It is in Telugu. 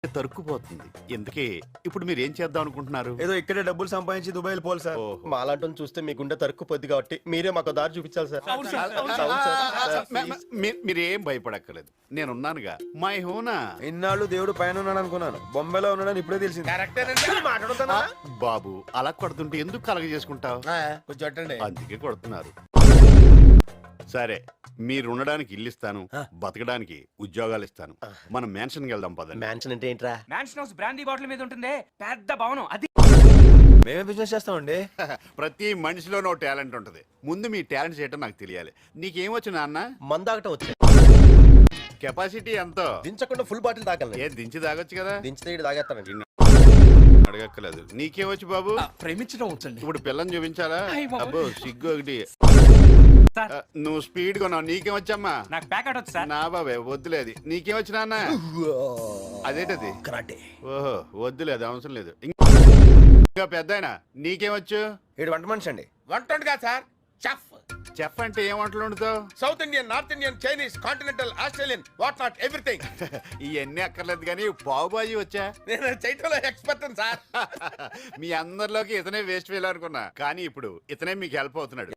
తరుక్కుపోతుంది. ఎందుకే ఇప్పుడు మీరు ఏం చేద్దాం అనుకుంటున్నారు? ఏదో ఇక్కడే డబ్బులు సంపాదించి దుబాయ్ వెళ్ళిపోవాలి సార్. మాలాంటి చూస్తే మీ గుండె తరుక్కుపోద్ది కాబట్టి మీరే మాకు దారి చూపించాలి సార్. మీరేం భయపడక్కర్లేదు, నేనున్నానుగా. మై హోనా. ఇన్నాళ్ళు దేవుడు పైన ఉన్నాడు అనుకున్నాను, బొంబాయిలో ఉన్నాడని ఇప్పుడే తెలిసింది. బాబు అలా కొడుతుంటే ఎందుకు కలగ చేసుకుంటావు? కొంచెం అందుకే కొడుతున్నారు. సరే, మీరు ఉండడానికి ఇల్లు ఇస్తాను, బతకడానికి ఉద్యోగాలు ఇస్తాను. మనం మ్యాన్షన్కి వెళ్దాం పదండి. మ్యాన్షన్ అంటే ఏంట్రా? మ్యాన్షన్ హౌస్ బ్రాండీ బాటిల్ మీద ఉంటుంది, పెద్ద భవనం అది. మేమే బిజినెస్ చేస్తామండి. ప్రతి మనిషిలోనో టాలెంట్ ఉంటది. ముందు మీ టాలెంట్ చేయటం నాకు తెలియాలి. నీకేమొచ్చు నాన్న? మందాగటం వచ్చి కెపాసిటీ ఎంతో? దించకుండా ఫుల్ బాటిల్ తాగలను. ఏ దించి తాగొచ్చు కదా. దించితే తాగేస్తానండి. అడగక్కర్లేదు. నీకేమొచ్చు బాబు? ప్రేమించడం వచ్చండి. ఇప్పుడు పిల్లని చూపించాలా? అబ్బో సిగ్గు ఒకటి. నువ్వు స్పీడ్ కొన్నావు, నీకేమొచ్చమ్మా? నాకు ప్యాకెట్ వచ్చు సార్. నా బాబే వద్దులేదు. నీకేమొచ్చు నాన్న? అదేంటది? కరాటే. ఓహో వద్దులేదు, అవసరం లేదు. ఇంకా పెద్ద ఆయన నీకేమొచ్చు? ఏడు వంట మనిషి అండి. వంట కాదు సార్, చెఫ్. చెఫ్ అంటే ఏం వంటలు వండుతావు? South Indian, north Indian, Chinese, continental, Australian, what not everything. ఇవన్నీ అక్కర్లేదు కానీ పావు బాజీ వచ్చా? నేను చేయటంలో ఎక్స్పర్ట్ సార్. మీ అందరిలోకి ఇతనే వేస్ట్ ఫెయిల్ అనుకున్నా, కానీ ఇప్పుడు ఇతనే మీకు హెల్ప్ అవుతున్నాడు.